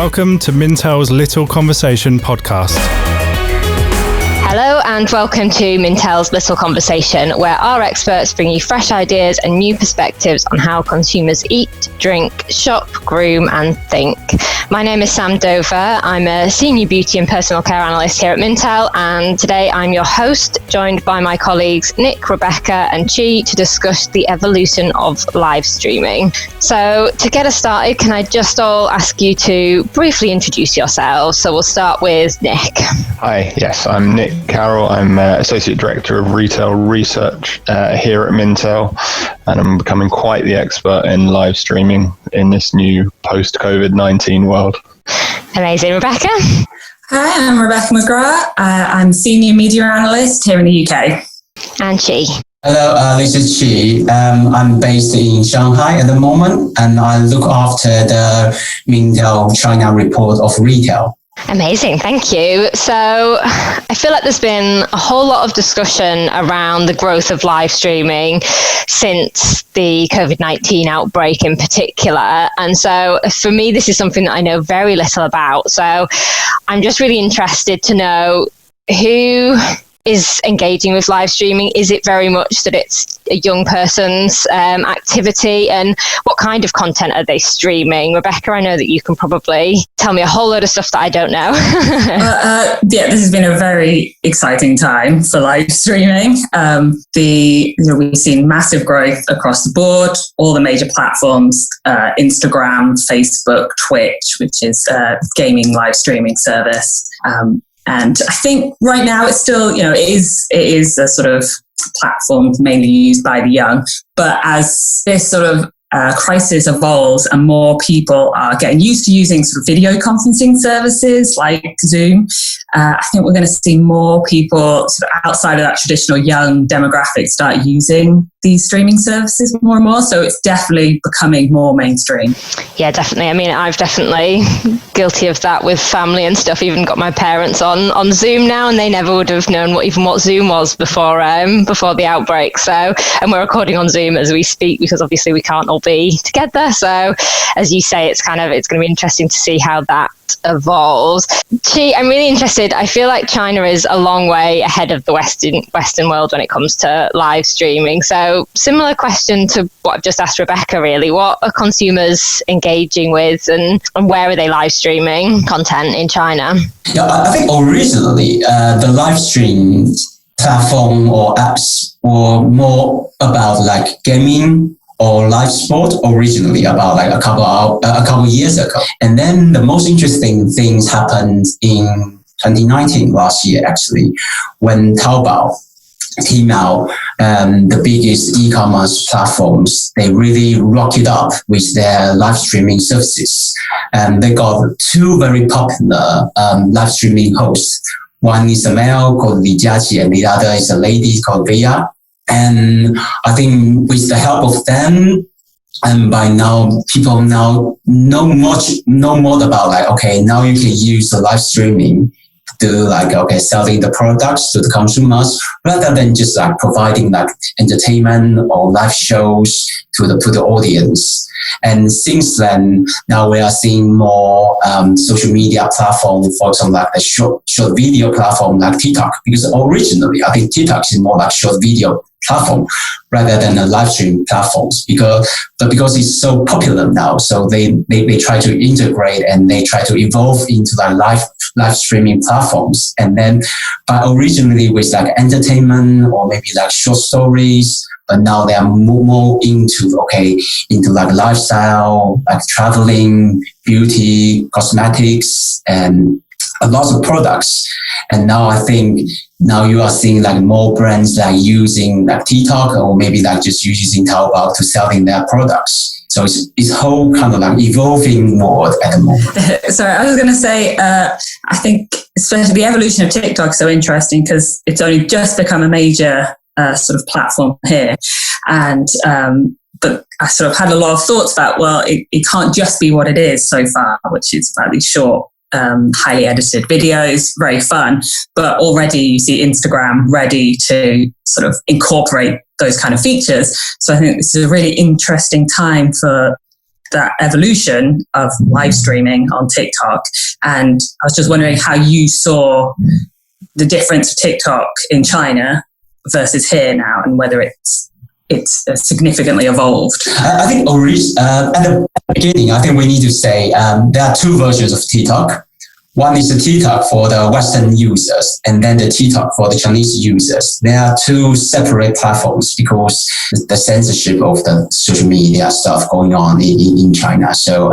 Welcome to Mintel's Little Conversation podcast. Hello and welcome to Mintel's Little Conversation, where our experts bring you fresh ideas and new perspectives on how consumers eat, drink, shop, groom and think. My name is Sam Dover. I'm a senior beauty and personal care analyst here at Mintel, and today I'm your host, joined by my colleagues Nick, Rebecca and Chi to discuss the evolution of live streaming. So to get us started, can I just all ask you to briefly introduce yourselves? So we'll start with Nick. Hi, yes, I'm Nick Carroll. I'm Associate Director of Retail Research here at Mintel, and I'm becoming quite the expert in live streaming in this new post-COVID-19 world. Amazing. Rebecca? Hi, I'm Rebecca McGrath. I'm Senior Media Analyst here in the UK. And Chi. Hello, this is Chi. I'm based in Shanghai at the moment, and I look after the Mintel China report of retail. Amazing, thank you. So I feel like there's been a whole lot of discussion around the growth of live streaming since the COVID-19 outbreak in particular. And so for me, this is something that I know very little about. So I'm just really interested to know who is engaging with live streaming. Is it very much that it's a young person's activity, and what kind of content are they streaming? Rebecca, I know that you can probably tell me a whole load of stuff that I don't know. Yeah, this has been a very exciting time for live streaming. We've seen massive growth across the board, all the major platforms, Instagram, Facebook, Twitch, which is a gaming live streaming service. And I think right now it's still, it is a sort of platform mainly used by the young. But as this sort of crisis evolves and more people are getting used to using sort of video conferencing services like Zoom, I think we're going to see more people sort of outside of that traditional young demographic start using these streaming services more and more. So it's definitely becoming more mainstream. Yeah, definitely. I mean, I've definitely guilty of that with family and stuff. Even got my parents on Zoom now, and they never would have known what Zoom was before the outbreak. So, and we're recording on Zoom as we speak because obviously we can't all be together. So, as you say, it's going to be interesting to see how that evolves. Chi, I'm really interested. I feel like China is a long way ahead of the Western world when it comes to live streaming. So similar question to what I've just asked Rebecca, really. What are consumers engaging with, and where are they live streaming content in China? Yeah, I think originally the live stream platform or apps were more about like gaming or live sport originally, about like a couple years ago. And then the most interesting things happened in 2019 last year, actually, when Taobao, Tmall, the biggest e-commerce platforms, they really rocked up with their live streaming services. And they got two very popular live streaming hosts. One is a male called Li Jiaqi, and the other is a lady called Via. And I think with the help of them, and by now people now know more about like, okay, now you can use the live streaming to like, okay, selling the products to the consumers rather than just like providing like entertainment or live shows to the audience. And since then, now we are seeing more social media platforms, for example, like a short video platform like TikTok, because originally I think TikTok is more like short video platform rather than a live stream platforms because it's so popular now. So they try to integrate and they try to evolve into like live streaming platforms. And then, but originally with like entertainment or maybe like short stories, but now they are more into like lifestyle, like traveling, beauty, cosmetics, and a lot of products. And now I think you are seeing like more brands like using like TikTok or maybe like just using Taobao to selling their products. So it's whole kind of like evolving world at the moment. Sorry, I was going to say, I think especially the evolution of TikTok is so interesting because it's only just become a major sort of platform here. And but I sort of had a lot of thoughts about, well, it can't just be what it is so far, which is about these short, highly edited videos, very fun. But already you see Instagram ready to sort of incorporate those kind of features. So I think this is a really interesting time for that evolution of live streaming on TikTok. And I was just wondering how you saw the difference of TikTok in China versus here now, and whether it's significantly evolved. I think at the beginning, I think we need to say there are two versions of TikTok. One is the TikTok for the Western users, and then the TikTok for the Chinese users. There are two separate platforms because the censorship of the social media stuff going on in China. So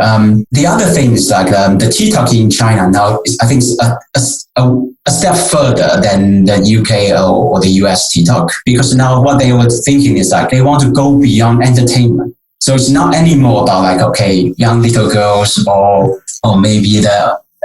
the other thing is like the TikTok in China now is, I think, a step further than the UK or the US TikTok, because now what they were thinking is like they want to go beyond entertainment. So it's not anymore about like, okay, young little girls or maybe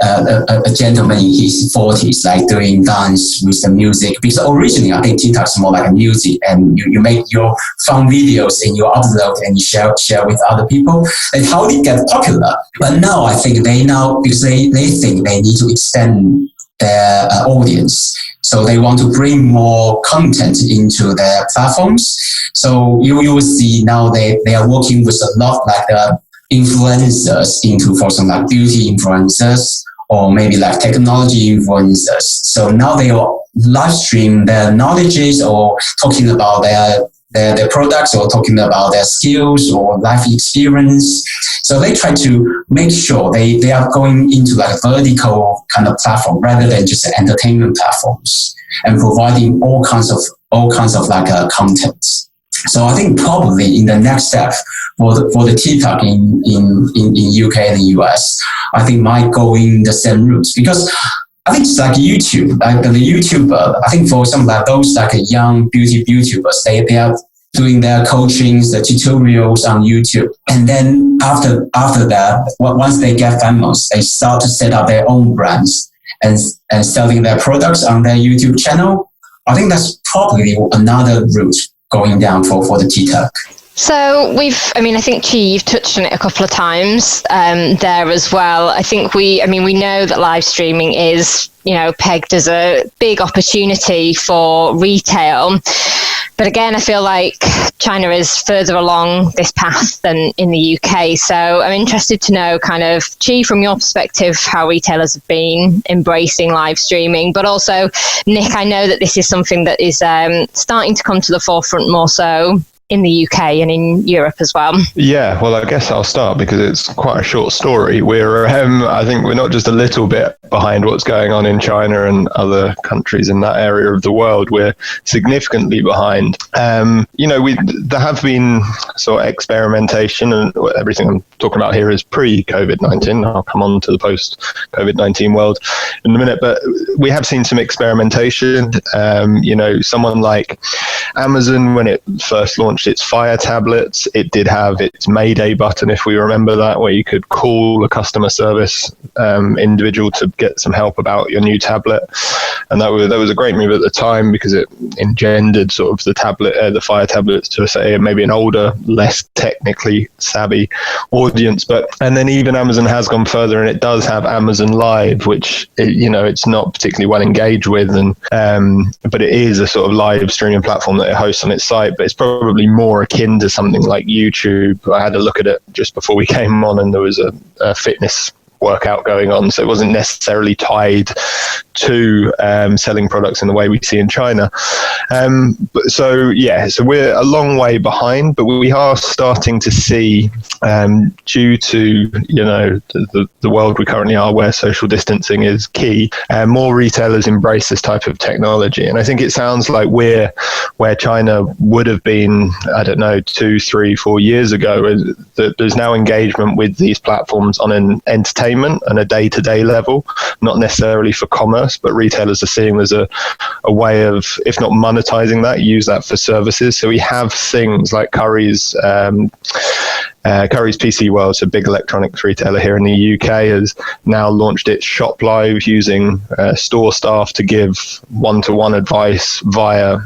a gentleman in his 40s, like doing dance with the music. Because originally, I think TikTok is more like a music, and you make your fun videos and you upload and you share with other people. And how did it get popular? But now I think because they think they need to extend their audience. So they want to bring more content into their platforms. So you will see now they are working with a lot like influencers into, for some like beauty influencers, or maybe like technology influencers. So now they will live stream their knowledges or talking about their products or talking about their skills or life experience. So they try to make sure they are going into like a vertical kind of platform rather than just entertainment platforms, and providing all kinds of like content. So I think probably in the next step for the TikTok in UK and the US, I think might go in the same route, because I think it's like YouTube, like the YouTuber. I think for some like those like young beauty YouTubers, they are doing their coachings, the tutorials on YouTube, and then after that, once they get famous, they start to set up their own brands and selling their products on their YouTube channel. I think that's probably another route going down for the TikTok. So I think Chi, you've touched on it a couple of times there as well. I think we know that live streaming is, pegged as a big opportunity for retail. But again, I feel like China is further along this path than in the UK. So I'm interested to know kind of, Chi, from your perspective, how retailers have been embracing live streaming. But also, Nick, I know that this is something that is starting to come to the forefront more so in the UK and in Europe as well. Yeah, well, I guess I'll start because it's quite a short story. I think we're not just a little bit behind what's going on in China and other countries in that area of the world. We're significantly behind. There have been sort of experimentation, and everything I'm talking about here is pre-COVID-19. I'll come on to the post-COVID-19 world in a minute, but we have seen some experimentation. Someone like Amazon, when it first launched its Fire tablets, it did have its Mayday button, if we remember that, where you could call a customer service individual to get some help about your new tablet. And that was a great move at the time because it engendered sort of the Fire tablets to say maybe an older, less technically savvy audience. And then even Amazon has gone further, and it does have Amazon Live, which it's not particularly well engaged with, but it is a sort of live streaming platform that it hosts on its site. But it's probably more akin to something like YouTube. I had a look at it just before we came on, and there was a fitness workout going on, so it wasn't necessarily tied to selling products in the way we see in China. So we're a long way behind, but we are starting to see, due to the world we currently are, where social distancing is key, more retailers embrace this type of technology. And I think it sounds like we're where China would have been, I don't know, 2, 3, 4 years ago. There's now engagement with these platforms on an entertainment and a day-to-day level, not necessarily for commerce, but retailers are seeing there's a way of, if not monetizing that, use that for services. So we have things like Curry's PC World, so big electronics retailer here in the UK, has now launched its Shop Live using store staff to give one-to-one advice via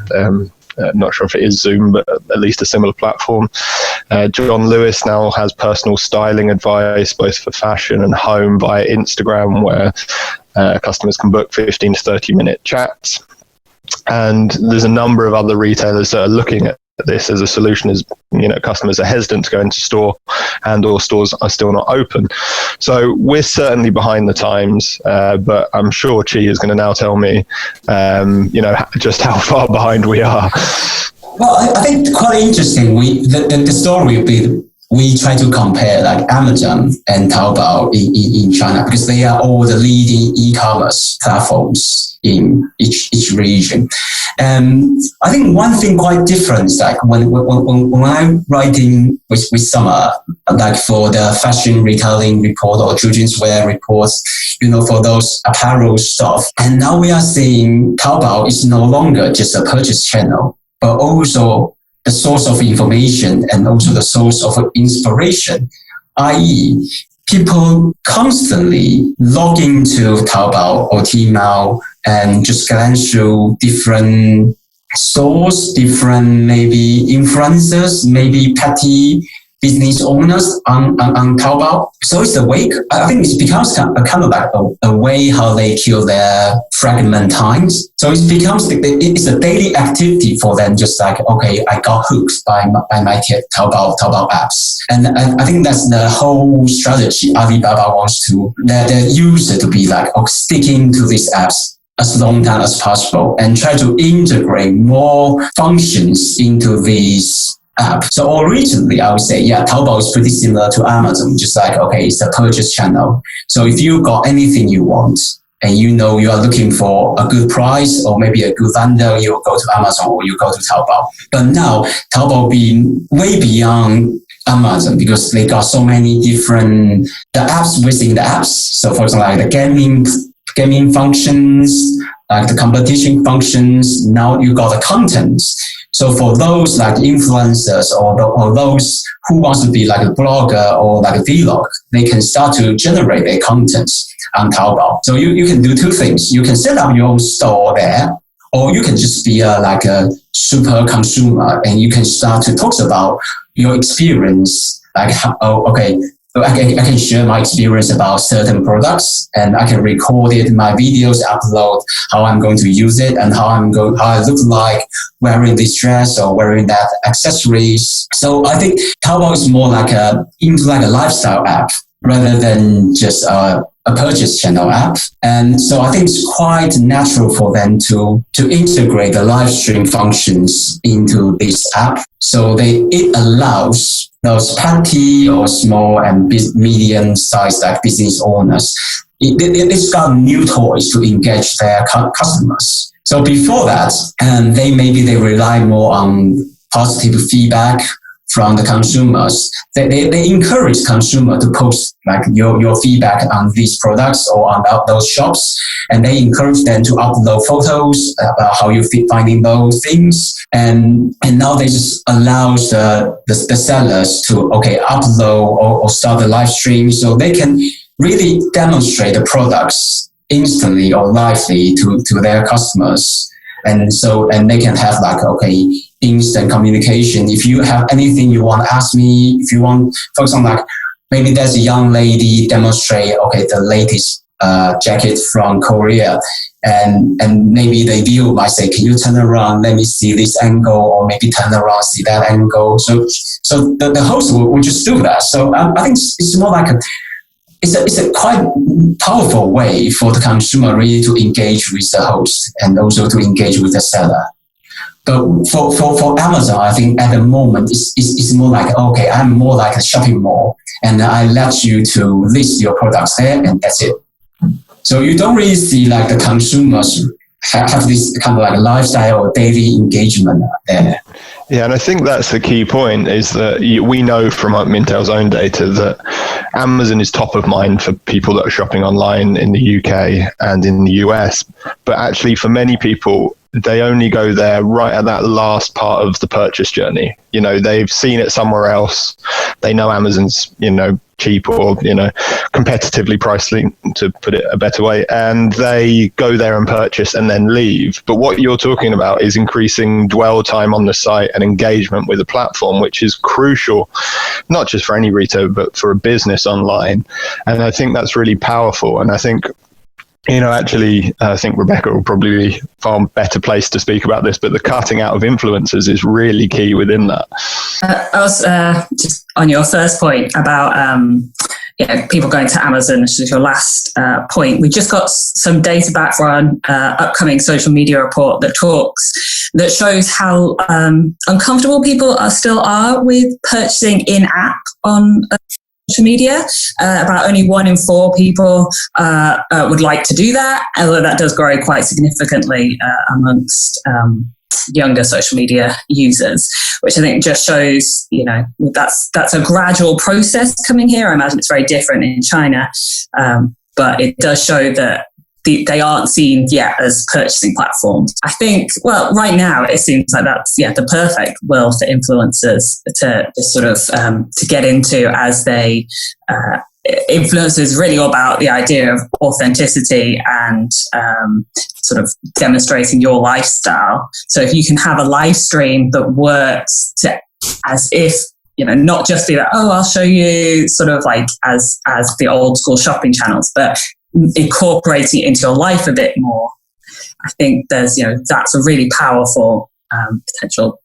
not sure if it is Zoom, but at least a similar platform. John Lewis now has personal styling advice, both for fashion and home, via Instagram, where customers can book 15 to 30 minute chats. And there's a number of other retailers that are looking at this as a solution is, customers are hesitant to go into store, and or stores are still not open. So we're certainly behind the times, but I'm sure Chi is going to now tell me, just how far behind we are. Well, I think quite interesting. The story will be, we try to compare like Amazon and Taobao in China, because they are all the leading e-commerce platforms in each region. And I think one thing quite different is like when I'm writing with Summer, like for the fashion retailing report or children's wear reports, for those apparel stuff. And now we are seeing Taobao is no longer just a purchase channel, but also the source of information and also the source of inspiration, i.e., people constantly log into Taobao or Tmall and just glance through different stores, different maybe influencers, maybe petty business owners on Taobao. So it's a way, I think it becomes kind of like a way how they kill their fragment times. So it becomes, it's a daily activity for them, just like, okay, I got hooked by my Taobao apps. And I think that's the whole strategy Alibaba wants to, the user to be like, sticking to these apps as long time as possible and try to integrate more functions into these app. So originally, I would say, Taobao is pretty similar to Amazon, just like, okay, it's a purchase channel. So if you got anything you want and you are looking for a good price or maybe a good vendor, you go to Amazon or you go to Taobao. But now Taobao being way beyond Amazon, because they got so many different the apps within the apps. So for example, like the gaming functions, like the competition functions. Now you got the contents. So for those like influencers or those who wants to be like a blogger or like a vlog, they can start to generate their contents on Taobao. So you can do two things. You can set up your own store there, or you can just be like a super consumer and you can start to talk about your experience. Like, I can share my experience about certain products, and I can record it in my videos, upload how I'm going to use it and how I look like wearing this dress or wearing that accessories. So I think Taobao is more like a lifestyle app rather than just a purchase channel app. And so I think it's quite natural for them to integrate the live stream functions into this app. So it allows those petty or small and medium-sized like business owners, it's got new toys to engage their customers. So before that, they rely more on positive feedback from the consumers. They encourage consumer to post like your feedback on these products or on those shops, and they encourage them to upload photos about how you finding those things. And now they just allows the sellers to upload or start the live stream, so they can really demonstrate the products instantly or lively to their customers. And they can have like, instant communication. If you have anything you want to ask me, if you want, for example, like maybe there's a young lady demonstrate, the latest jacket from Korea, and maybe the viewer might say, can you turn around, let me see this angle, or maybe turn around, see that angle. So the host will just do that. So I think it's more like it's a quite powerful way for the consumer really to engage with the host and also to engage with the seller. But for Amazon, I think at the moment it's more like, I'm more like a shopping mall, and I let you to list your products there, and that's it. So you don't really see like the consumers have this kind of like lifestyle or daily engagement there. Yeah, and I think that's the key point, is that we know from Mintel's own data that Amazon is top of mind for people that are shopping online in the UK and in the US. But actually for many people, they only go there right at that last part of the purchase journey. They've seen it somewhere else. They know Amazon's, cheap or, competitively priced, to put it a better way. And they go there and purchase and then leave. But what you're talking about is increasing dwell time on the site and engagement with the platform, which is crucial, not just for any retailer, but for a business online. And I think that's really powerful. And I think Actually, I think Rebecca will probably be far better placed to speak about this, but the cutting out of influencers is really key within that. I was just on your first point about people going to Amazon, which is your last point. We just got some data back for our upcoming social media report that shows how uncomfortable people still are with purchasing in-app on social media. About only 1 in 4 people would like to do that, although that does grow quite significantly amongst younger social media users, which I think just shows, that's a gradual process coming here. I imagine it's very different in China, but it does show that they aren't seen yet as purchasing platforms. I think, well, right now it seems like that's the perfect world for influencers to sort of to get into, as they influencers is really all about the idea of authenticity and sort of demonstrating your lifestyle. So if you can have a live stream that works as if, not just be like, oh, I'll show you sort of like as the old school shopping channels, but incorporating it into your life a bit more. I think there's, that's a really powerful potential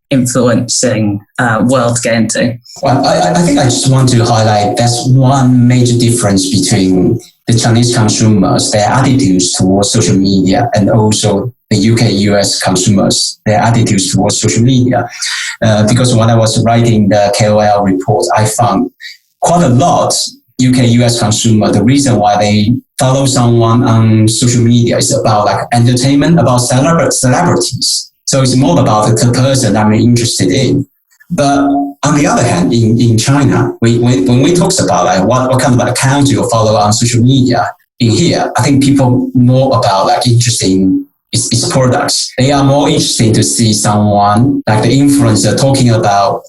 influencing world to get into. Well, I think I just want to highlight that's one major difference between the Chinese consumers, their attitudes towards social media, and also the UK-US consumers, their attitudes towards social media. Because when I was writing the KOL report, I found quite a lot UK-US consumer, the reason why they follow someone on social media is about like entertainment, about celebrities. So it's more about the person I'm interested in. But on the other hand, in China, when we talk about like what kind of account you follow on social media, in here, I think people more about like interested in its products. They are more interested to see someone like the influencer talking about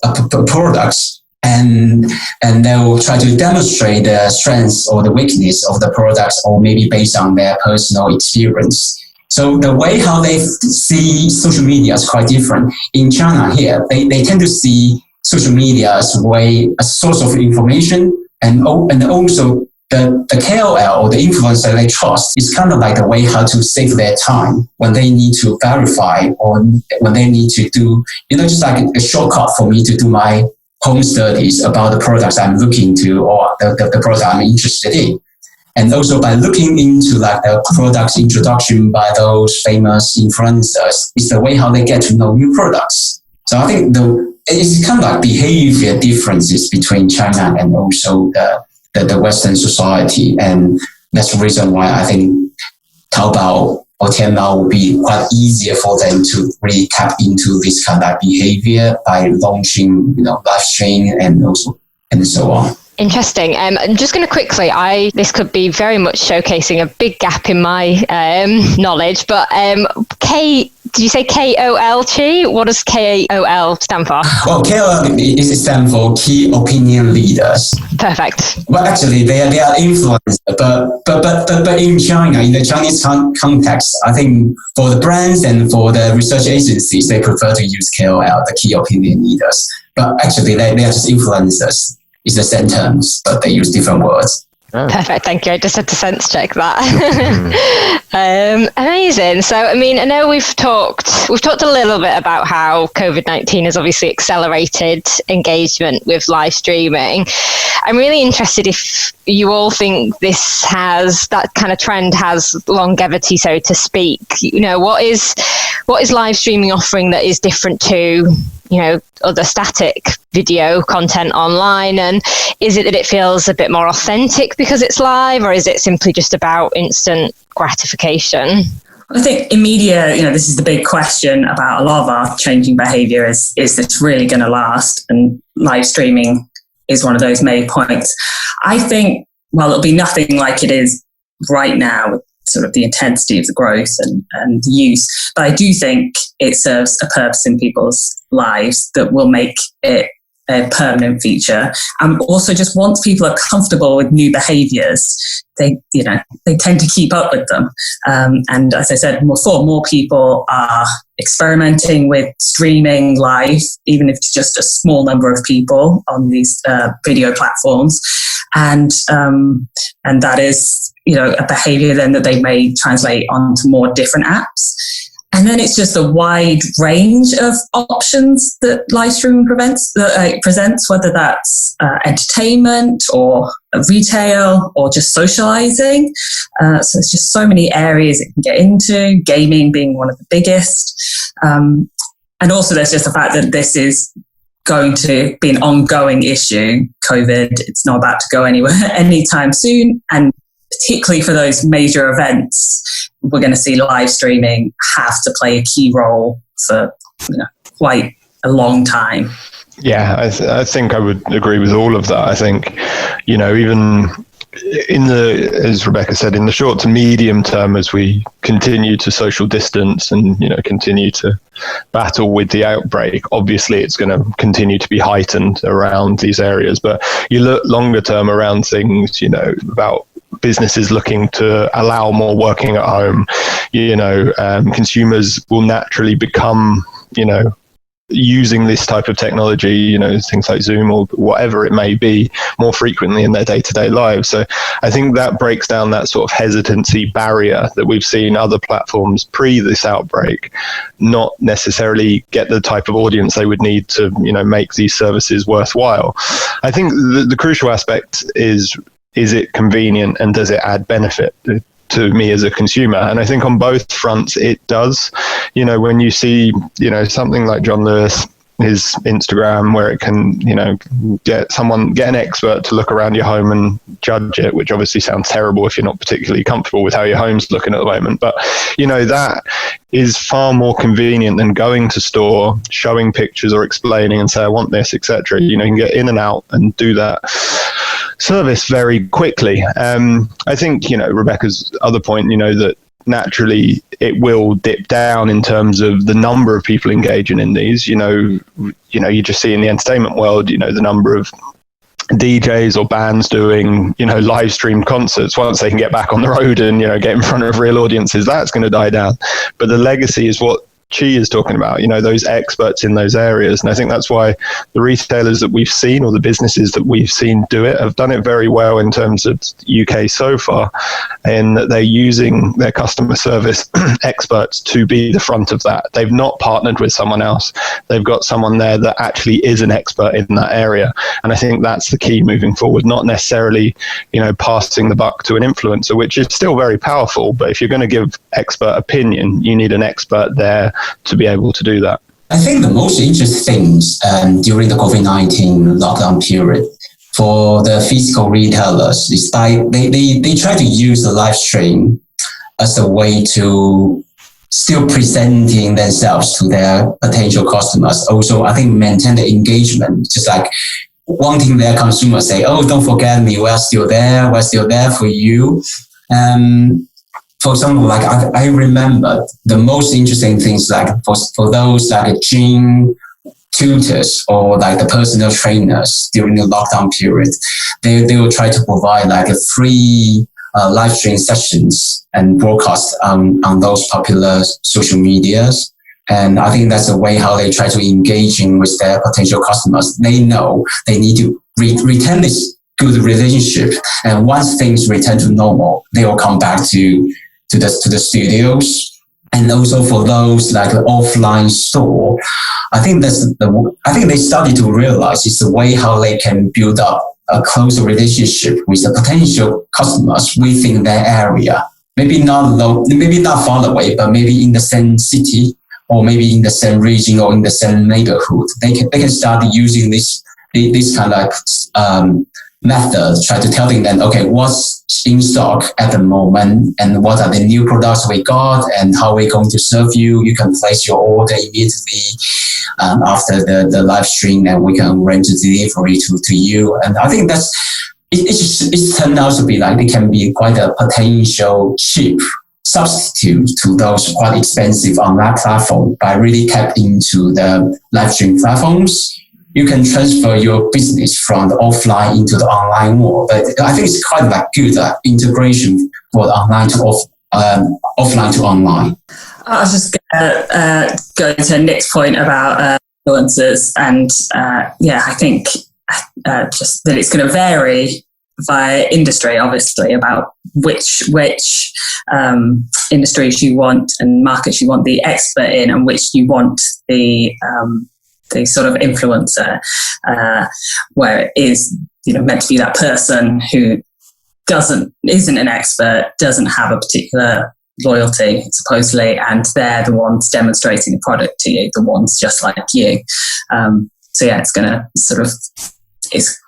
products, and they will try to demonstrate the strengths or the weakness of the products, or maybe based on their personal experience. So the way how they see social media is quite different. In China here, they tend to see social media as a source of information, and also the KOL or the influencer they trust is kind of like the way how to save their time when they need to verify, or when they need to do, just like a shortcut for me to do my home studies about the products I'm looking to, or the product I'm interested in. And also by looking into like the products introduction by those famous influencers is the way how they get to know new products. So I think it's kind of like behavior differences between China and also the Western society. And that's the reason why I think Taobao or Tianmao will be quite easier for them to really tap into this kind of behavior by launching, live stream and so on. Interesting. I'm just going to quickly, this could be very much showcasing a big gap in my knowledge, but did you say KOL, Chi? What does KOL stand for? Well, KOL stands for Key Opinion Leaders. Perfect. Well, actually, they are influencers, but in China, in the Chinese context, I think for the brands and for the research agencies, they prefer to use KOL, the Key Opinion Leaders. But actually, they are just influencers. It's the same terms, but they use different words. Oh. Perfect, thank you. I just had to sense check that. Amazing. So, I mean, I know we've talked a little bit about how COVID-19 has obviously accelerated engagement with live streaming. I'm really interested if you all think that kind of trend has longevity, so to speak. What is live streaming offering that is different to other static video content online? And is it that it feels a bit more authentic because it's live, or is it simply just about instant gratification? I think in media, this is the big question about a lot of our changing behavior is this really going to last? And live streaming is one of those main points. I think, it'll be nothing like it is right now with sort of the intensity of the growth and use. But I do think it serves a purpose in people's lives that will make it a permanent feature. And also, just once people are comfortable with new behaviors, they tend to keep up with them. And as I said, more people are experimenting with streaming live, even if it's just a small number of people on these video platforms. And that is a behavior then that they may translate onto more different apps. And then it's just a wide range of options that live streaming presents, whether that's entertainment or retail or just socializing. So there's just so many areas it can get into, gaming being one of the biggest. And also there's just the fact that this is going to be an ongoing issue. COVID, it's not about to go anywhere anytime soon. And particularly for those major events, we're going to see live streaming have to play a key role for quite a long time. Yeah, I think I would agree with all of that. I think, even in as Rebecca said, in the short to medium term, as we continue to social distance and, continue to battle with the outbreak, obviously it's going to continue to be heightened around these areas. But you look longer term around things, about businesses looking to allow more working at home, consumers will naturally become, using this type of technology, things like Zoom or whatever it may be, more frequently in their day-to-day lives. So I think that breaks down that sort of hesitancy barrier that we've seen other platforms pre this outbreak not necessarily get the type of audience they would need to, make these services worthwhile. I think the crucial aspect is it convenient and does it add benefit to me as a consumer? And I think on both fronts it does. When you see, something like John Lewis, his Instagram, where it can, get an expert to look around your home and judge it, which obviously sounds terrible if you're not particularly comfortable with how your home's looking at the moment. But, that is far more convenient than going to store, showing pictures or explaining and say, I want this, etc. You can get in and out and do that service very quickly. I think, Rebecca's other point, that naturally it will dip down in terms of the number of people engaging in these. You just see in the entertainment world, the number of DJs or bands doing, live stream concerts. Once they can get back on the road and, get in front of real audiences, that's going to die down. But the legacy is what Chi is talking about, those experts in those areas. And I think that's why the retailers that we've seen, or the businesses that we've seen do it, have done it very well in terms of UK so far, in that they're using their customer service experts to be the front of that. They've not partnered with someone else. They've got someone there that actually is an expert in that area. And I think that's the key moving forward, not necessarily, passing the buck to an influencer, which is still very powerful. But if you're going to give expert opinion, you need an expert there to be able to do that. I think the most interesting things during the COVID-19 lockdown period for the physical retailers is they try to use the live stream as a way to still presenting themselves to their potential customers. Also, I think maintain the engagement, just like wanting their consumers say, oh, don't forget me, we're still there for you. For example, like I remember the most interesting things, like for those like gym tutors or like the personal trainers during the lockdown period, they will try to provide like a free live stream sessions and broadcast on those popular social medias. And I think that's the way how they try to engage with their potential customers. They know they need to retain this good relationship, and once things return to normal, they will come back to the studios. And also for those like the offline store, I think they started to realize it's the way how they can build up a closer relationship with the potential customers within their area. Maybe not far away, but maybe in the same city, or maybe in the same region, or in the same neighborhood. They can start using this kind of method, try to telling them, okay, what's in stock at the moment, and what are the new products we got, and how we're going to serve you. You can place your order immediately after the live stream, and we can arrange the delivery to you. And I think it's turned out to be like it can be quite a potential cheap substitute to those quite expensive online platforms. By really tap into the live stream platforms, you can transfer your business from the offline into the online world. But I think it's quite like good integration for the online to offline to online. I was just going to go to Nick's point about influencers, and I think just that it's going to vary via industry, obviously, about which industries you want and markets you want the expert in, and which you want the sort of influencer, where it is meant to be that person who isn't an expert, doesn't have a particular loyalty supposedly, and they're the ones demonstrating the product to you, the ones just like you. So yeah, it's going to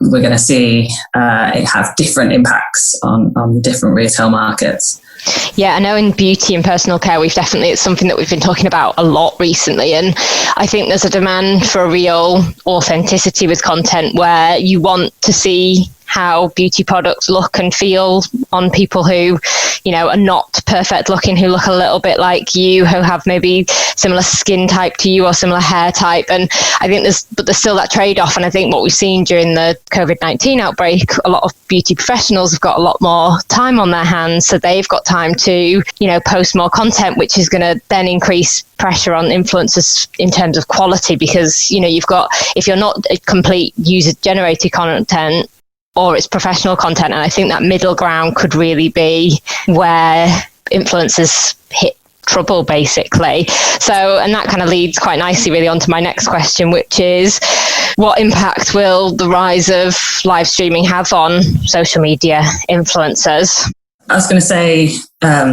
we're going to see it have different impacts on the different retail markets. Yeah, I know in beauty and personal care, it's something that we've been talking about a lot recently. And I think there's a demand for a real authenticity with content where you want to see how beauty products look and feel on people who, are not perfect looking, who look a little bit like you, who have maybe similar skin type to you or similar hair type. And I think there's still that trade-off. And I think what we've seen during the COVID-19 outbreak, a lot of beauty professionals have got a lot more time on their hands. So they've got time to, post more content, which is going to then increase pressure on influencers in terms of quality, because, you've got, if you're not a complete user-generated content, or it's professional content. And I think that middle ground could really be where influencers hit trouble, basically. So, and that kind of leads quite nicely really onto my next question, which is, what impact will the rise of live streaming have on social media influencers? I was going to say,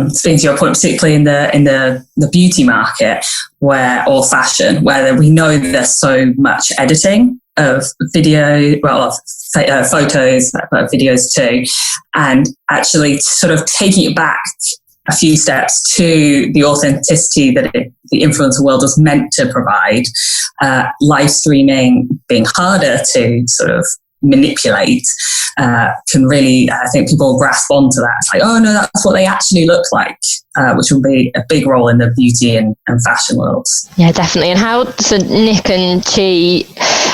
speaking to your point, particularly in the beauty market, or fashion, where we know there's so much editing of video, photos, but videos too, and actually sort of taking it back a few steps to the authenticity that the influencer world was meant to provide. Live streaming being harder to sort of manipulate can really, I think people grasp onto that. It's like, oh no, that's what they actually look like, which will be a big role in the beauty and fashion worlds. Yeah, definitely. And so Nick and Chi,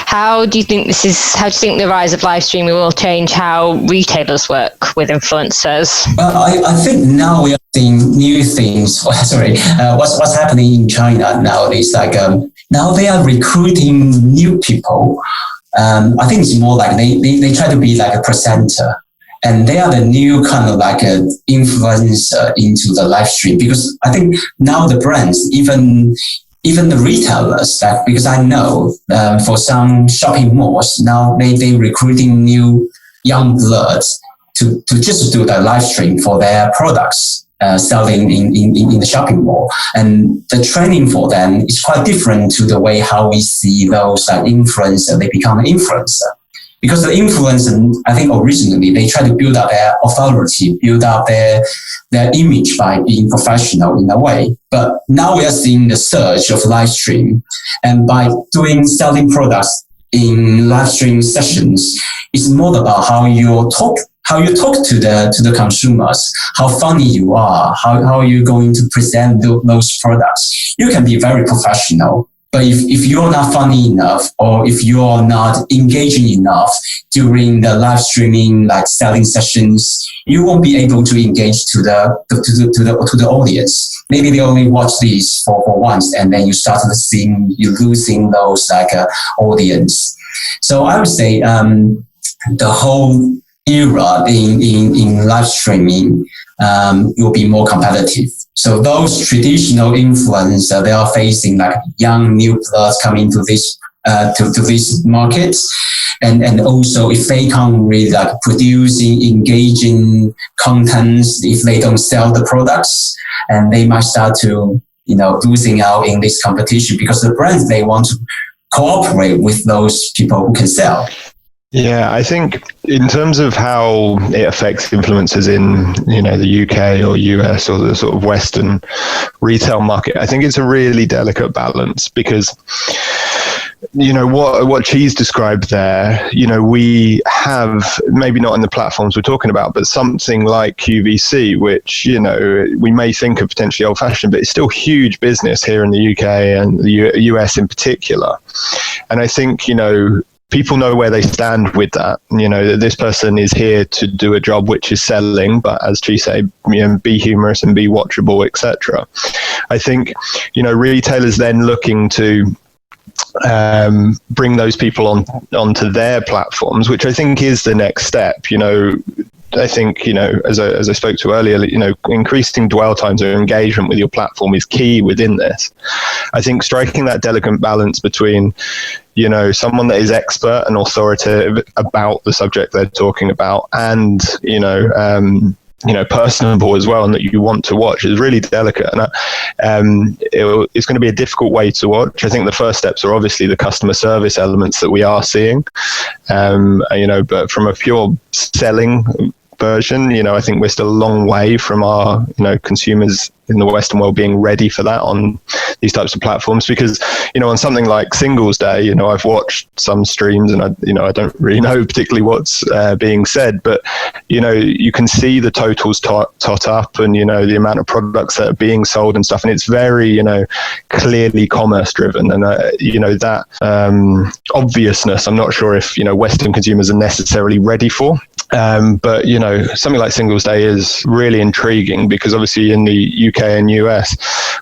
how do you think the rise of live streaming will change how retailers work with influencers? Well, I think now we are seeing new things. What's happening in China nowadays? Like now they are recruiting new people. I think it's more like they try to be like a presenter, and they are the new kind of like an influencer into the live stream, because I think now the brands, even the retailers, because I know for some shopping malls now they recruiting new young bloods to just do the live stream for their products. Selling in the shopping mall, and the training for them is quite different to the way how we see those influencers. They become an influencer, because the influencer, I think originally they try to build up their authority, build up their image by being professional in a way. But now we are seeing the surge of live stream, and by selling products in live stream sessions, it's more about how you talk to the consumers, how funny you are, how you're going to present those products. You can be very professional, but if you're not funny enough, or if you're not engaging enough during the live streaming like selling sessions, you won't be able to engage to the audience. Maybe they only watch these for once, and then you start seeing you losing those audience. So I would say the whole era in live streaming will be more competitive. So those traditional influencers, they are facing like young new bloods coming to this market, and also if they can't really like producing engaging contents, if they don't sell the products, and they might start to losing out in this competition, because the brands, they want to cooperate with those people who can sell. Yeah, I think in terms of how it affects influencers in, the UK or US or the sort of Western retail market, I think it's a really delicate balance, because, what Chi's described there, we have, maybe not in the platforms we're talking about, but something like QVC, which, we may think of potentially old fashioned, but it's still huge business here in the UK and the US in particular. And I think, people know where they stand with that. This person is here to do a job which is selling, but as Chi say, be humorous and be watchable, etc. I think, retailers then looking to bring those people onto their platforms, which I think is the next step. I think, as I spoke to earlier, increasing dwell times or engagement with your platform is key within this. I think striking that delicate balance between, someone that is expert and authoritative about the subject they're talking about and, personable as well, and that you want to watch is really delicate. And it's going to be a difficult way to watch. I think the first steps are obviously the customer service elements that we are seeing, but from a pure selling version, I think we're still a long way from our, consumers in the Western world being ready for that on these types of platforms. Because, on something like Singles Day, I've watched some streams and I don't really know particularly what's being said, but, you can see the totals tot up and, the amount of products that are being sold and stuff. And it's very, clearly commerce driven. And, that obviousness, I'm not sure if, Western consumers are necessarily ready for. But, something like Singles Day is really intriguing because obviously in the UK and US,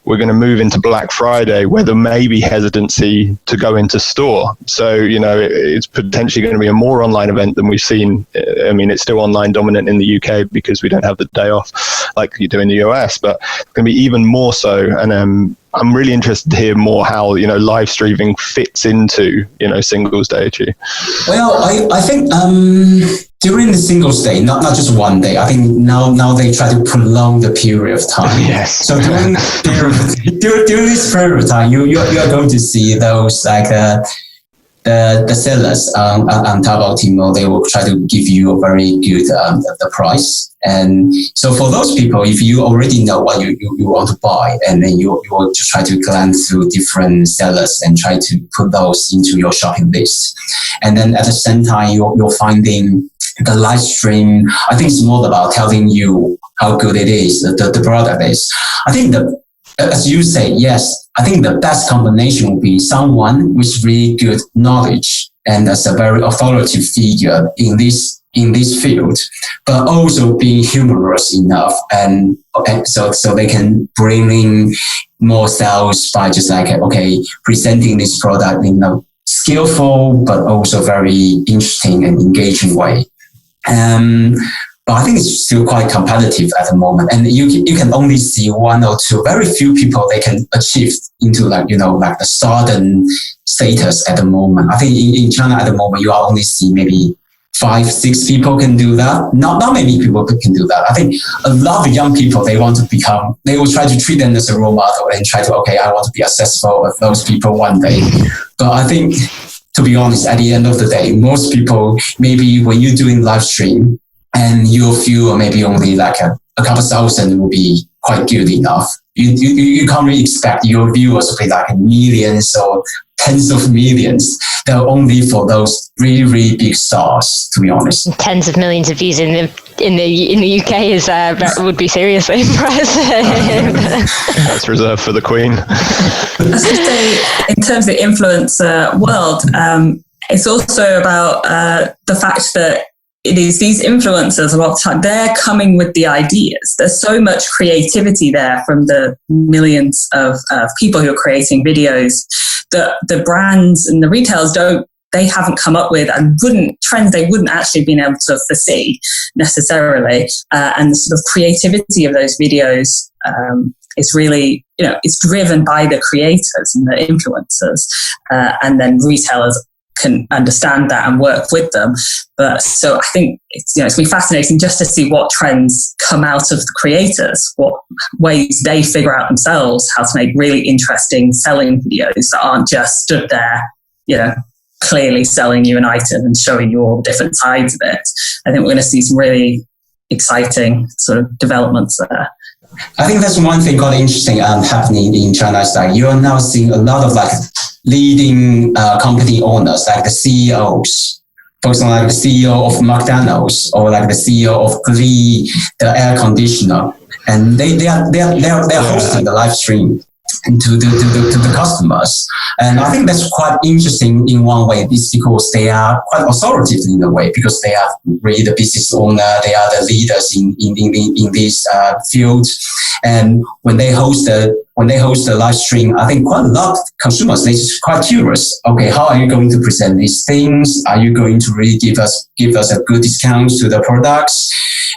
we're going to move into Black Friday where there may be hesitancy to go into store. So, it's potentially going to be a more online event than we've seen. I mean, it's still online dominant in the UK because we don't have the day off like you do in the US, but it's going to be even more so. And I'm really interested to hear more how, live streaming fits into, Singles Day. Well, I think during the Singles Day, not just one day, I think now they try to prolong the period of time. Yes. So during this period of time, you are going to see those like the sellers on Taobao Tmall, they will try to give you a very good the price. And so for those people, if you already know what you want to buy, and then you will just try to glance through different sellers and try to put those into your shopping list. And then at the same time, you're finding the live stream. I think it's more about telling you how good it is, the product is. I think as you say, yes, I think the best combination would be someone with really good knowledge and as a very authoritative figure in this field, but also being humorous enough, and so they can bring in more sales by just presenting this product in a skillful but also very interesting and engaging way. But I think it's still quite competitive at the moment, and you can only see one or two, very few people they can achieve into the stardom status at the moment. I think in China at the moment you are only see maybe 5-6 people can do that. Not many people can do that. I think a lot of young people, they will try to treat them as a role model and try to, I want to be successful with those people one day. But I think, to be honest, at the end of the day, most people, maybe when you're doing live stream and you feel maybe only like a couple thousand will be quite good enough. You can't really expect your viewers to be like millions or tens of millions. They're only for those really, really big stars, to be honest. Tens of millions of views in the UK would be seriously impressive. That's reserved for the Queen. I was going to say, in terms of the influencer world, it's also about the fact that it is these influencers, a lot of time, they're coming with the ideas. There's so much creativity there from the millions of people who are creating videos that the brands and the retailers they haven't come up with, and trends they wouldn't actually been able to foresee necessarily. And the sort of creativity of those videos is really, it's driven by the creators and the influencers, and then retailers can understand that and work with them. But so I think it's going to be fascinating just to see what trends come out of the creators, what ways they figure out themselves how to make really interesting selling videos that aren't just stood there, clearly selling you an item and showing you all the different sides of it. I think we're going to see some really exciting sort of developments there. I think that's one thing quite interesting happening in China is that you are now seeing a lot of leading company owners, like the CEOs, for example, like the CEO of McDonald's or like the CEO of Glee, the air conditioner, and they are hosting the live stream to the customers. And I think that's quite interesting in one way. It's because they are quite authoritative in a way, because they are really the business owner, they are the leaders in this field. And when they host the when they host the live stream, I think quite a lot of consumers, they're just quite curious. Okay, how are you going to present these things? Are you going to really give us a good discount to the products?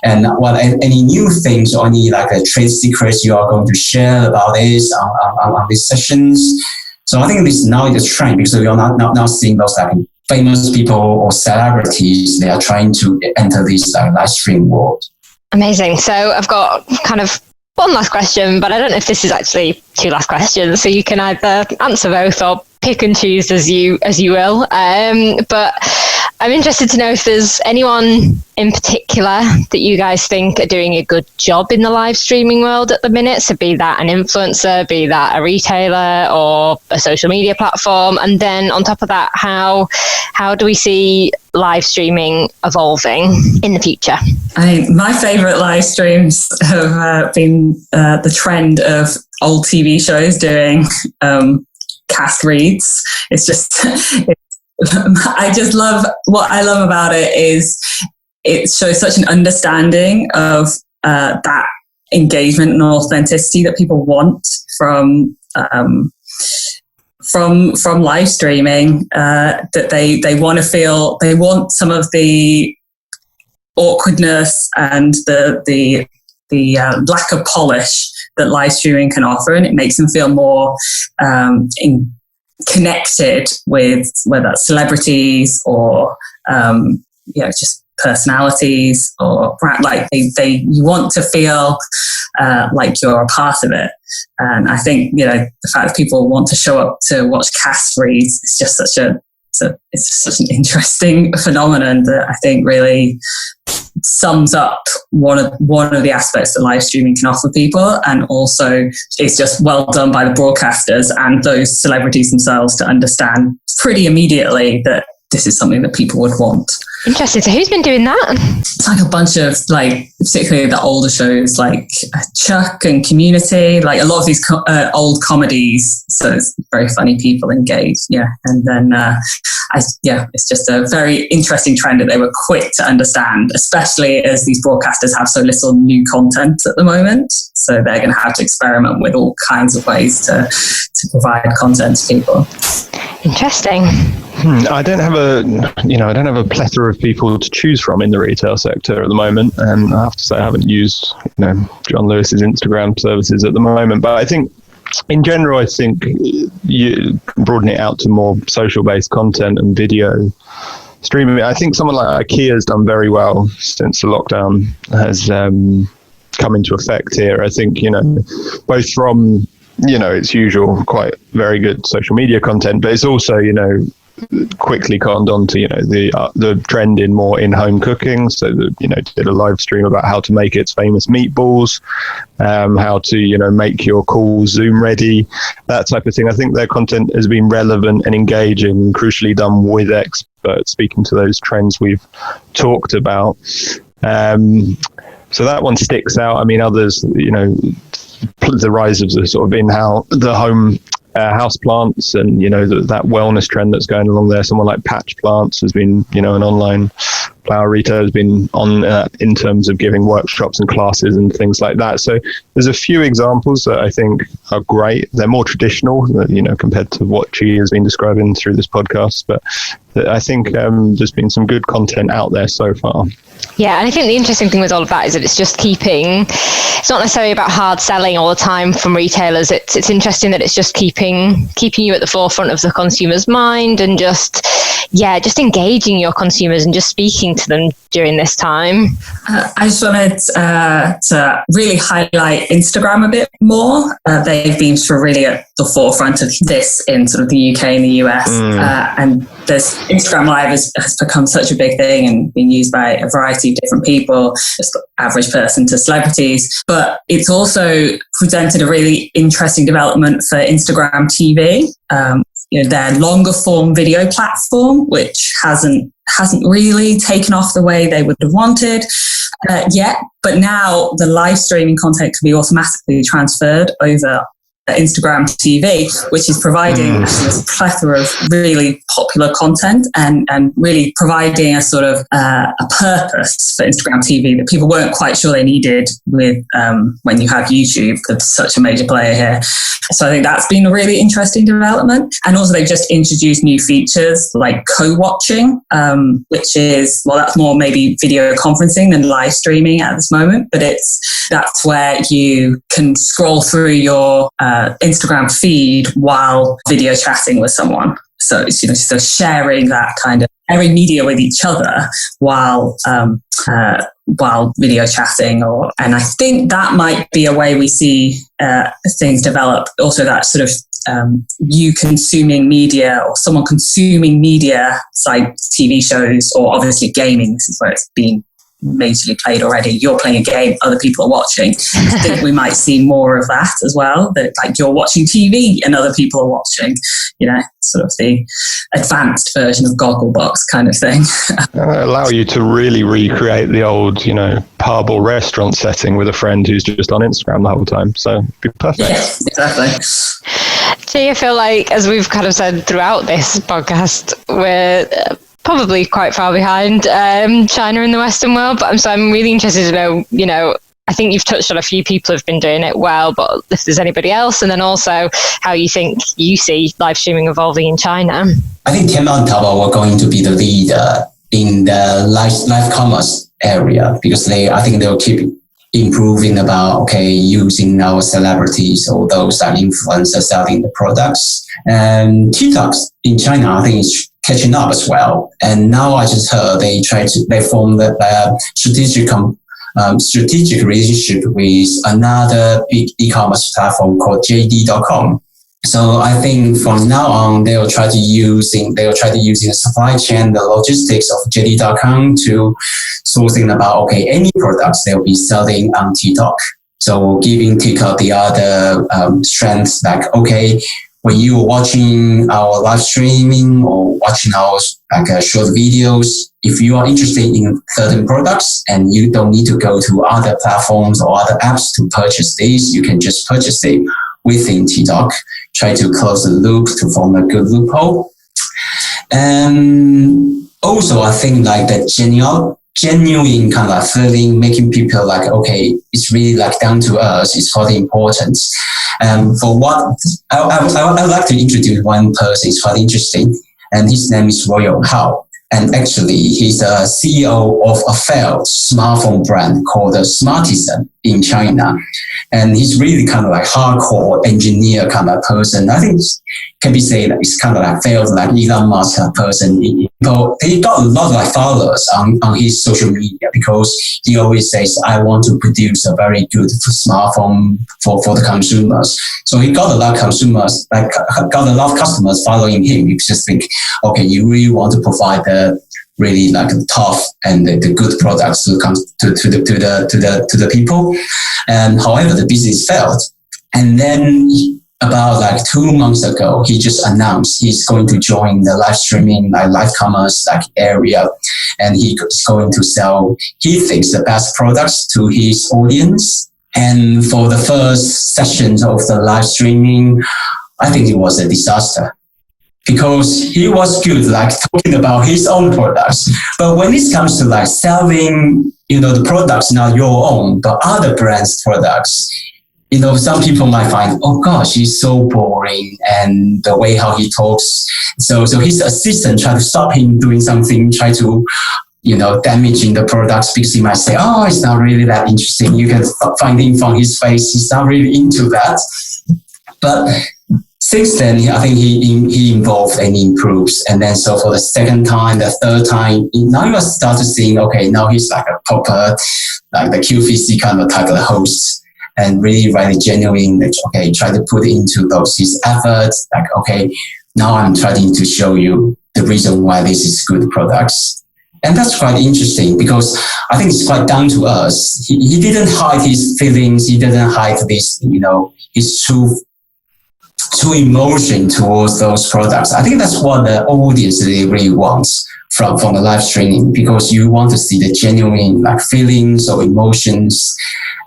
And what any new things or any like trade secrets you are going to share about this on these sessions? So I think this now is a trend because we are now seeing those like famous people or celebrities. They are trying to enter this live stream world. Amazing. So I've got kind of one last question, but I don't know if this is actually two last questions. So you can either answer both or pick and choose as you will. But I'm interested to know if there's anyone in particular that you guys think are doing a good job in the live streaming world at the minute. So be that an influencer, be that a retailer or a social media platform. And then on top of that, how do we see live streaming evolving in the future? My favorite live streams have been the trend of old TV shows doing cast reads. It's just, I just love, what I love about it is it shows such an understanding of that engagement and authenticity that people want from live streaming, that they want to feel, they want some of the awkwardness and the lack of polish that live streaming can offer, and it makes them feel more connected with whether that's celebrities or just personalities, or like you want to feel like you're a part of it. And I think the fact that people want to show up to watch cast reads is just it's such an interesting phenomenon that I think really sums up one of the aspects that live streaming can offer people, and also it's just well done by the broadcasters and those celebrities themselves to understand pretty immediately that this is something that people would want. Interesting. So who's been doing that? It's like a bunch of particularly the older shows like Chuck and Community, like a lot of these old comedies. So it's very funny people engaged. Yeah. And then, it's just a very interesting trend that they were quick to understand, especially as these broadcasters have so little new content at the moment. So they're going to have to experiment with all kinds of ways to provide content to people. Interesting. I don't have a plethora of people to choose from in the retail sector at the moment, and I have to say I haven't used John Lewis's Instagram services at the moment. But I think in general, I think you broaden it out to more social-based content and video streaming. I think someone like IKEA has done very well since the lockdown has come into effect here. I think both from its usual quite very good social media content, but it's also quickly conned on to the trend in more in-home cooking. So did a live stream about how to make its famous meatballs, how to make your calls Zoom ready, that type of thing. I think their content has been relevant and engaging, crucially done with experts speaking to those trends we've talked about. So that one sticks out. I mean, others, the rise of the sort of the home house plants and that wellness trend that's going along there. Someone like Patch Plants has been an online flower retailer, has been on in terms of giving workshops and classes and things like that. So there's a few examples that I think are great. They're more traditional compared to what Chi has been describing through this podcast, but I think there's been some good content out there so far. Yeah, and I think the interesting thing with all of that is that it's just it's not necessarily about hard selling all the time from retailers. It's interesting that it's just keeping you at the forefront of the consumer's mind, and just engaging your consumers and just speaking to them during this time. I just wanted to really highlight Instagram a bit more. They've been really at the forefront of this in sort of the UK and the US. And this Instagram Live has become such a big thing and been used by a variety of different people, just average person to celebrities. But it's also presented a really interesting development for Instagram TV. Their longer form video platform, which hasn't really taken off the way they would have wanted yet. But now the live streaming content can be automatically transferred over Instagram TV, which is providing this plethora of really popular content and really providing a sort of a purpose for Instagram TV that people weren't quite sure they needed with when you have YouTube, that's such a major player here. So I think that's been a really interesting development. And also they've just introduced new features like co-watching, which is, well, that's more maybe video conferencing than live streaming at this moment, but that's where you can scroll through your Instagram feed while video chatting with someone. So it's, so sharing that kind of sharing media with each other while video chatting, and I think that might be a way we see things develop. Also, that sort of you consuming media or someone consuming media, like TV shows or obviously gaming. This is where it's been majorly played already. You're playing a game, other people are watching. I think we might see more of that as well, that like you're watching TV and other people are watching, sort of the advanced version of Gogglebox kind of thing. Allow you to really recreate the old, pub or restaurant setting with a friend who's just on Instagram the whole time. So it'd be perfect. Yeah, exactly. So I feel like, as we've kind of said throughout this podcast, we're probably quite far behind China in the Western world, but I'm really interested to know, I think you've touched on a few people who've been doing it well, but if there's anybody else, and then also how you think you see live streaming evolving in China. I think Tmall and Taobao were going to be the leader in the live commerce area, because I think they'll keep improving about, using our celebrities or those that influencers selling the products. And TikTok in China, I think is catching up as well. And now I just heard they formed a strategic relationship with another big e-commerce platform called JD.com. So I think from now on, they'll try to using the supply chain, the logistics of JD.com to sourcing about, any products they'll be selling on TikTok. So giving TikTok the other strengths, like, when you are watching our live streaming or watching our short videos, if you are interested in certain products and you don't need to go to other platforms or other apps to purchase these, you can just purchase it within TikTok. Try to close the loop to form a good loophole. And also, I think like the genuine kind of feeling, making people like, it's really like down to us. It's quite important. For what I would like to introduce one person. It's quite interesting, and his name is Royal Hao. And actually, he's a CEO of a failed smartphone brand called Smartisan in China. And he's really kind of like hardcore engineer kind of person. I think can be said that it's kind of like failed like Elon Musk kind of person. He got a lot of like followers on his social media because he always says, I want to produce a very good smartphone for the consumers. So he got a lot of consumers, got a lot of customers following him. You just think, you really want to provide the really like tough and the good products to come to the people. And however, the business failed. And then about like 2 months ago, he just announced he's going to join the live streaming, like live commerce area. And he's going to sell, he thinks, the best products to his audience. And for the first sessions of the live streaming, I think it was a disaster. Because he was good, like talking about his own products. But when it comes to like selling, the products not your own, but other brands' products, some people might find, oh gosh, he's so boring, and the way how he talks. So his assistant tried to stop him doing something, try to, damaging the products, because he might say, oh, it's not really that interesting. You can find him from his face. He's not really into that. But since then, I think he involved and improves. And then so for the second time, the third time, now you must start to seeing, now he's like a proper, like the QVC kind of type of host. And really, really genuine, try to put into his efforts, now I'm trying to show you the reason why this is good products. And that's quite interesting because I think it's quite down to us. He didn't hide his feelings. He didn't hide this, his true emotion towards those products. I think that's what the audience really wants from the live streaming, because you want to see the genuine feelings or emotions,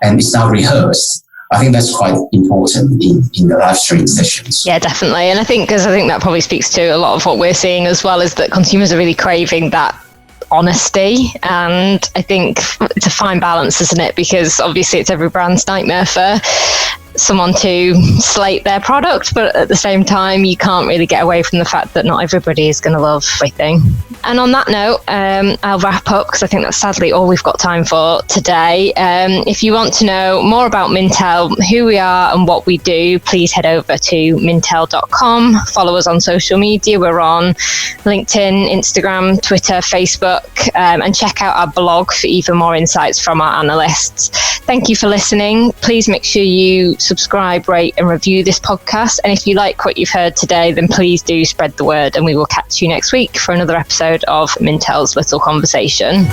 and it's not rehearsed. I think that's quite important in the live stream sessions. Yeah, definitely. And I think that probably speaks to a lot of what we're seeing as well, is that consumers are really craving that honesty. And I think it's a fine balance, isn't it? Because obviously it's every brand's nightmare for someone to slate their product, but at the same time you can't really get away from the fact that not everybody is going to love everything. And on that note, I'll wrap up, because I think that's sadly all we've got time for today. If you want to know more about Mintel, who we are and what we do, please head over to mintel.com. Follow us on social media. We're on LinkedIn, Instagram, Twitter, Facebook, and check out our blog for even more insights from our analysts. Thank you for listening. Please make sure you subscribe, rate and review this podcast. And if you like what you've heard today, then please do spread the word, and we will catch you next week for another episode of Mintel's Little Conversation.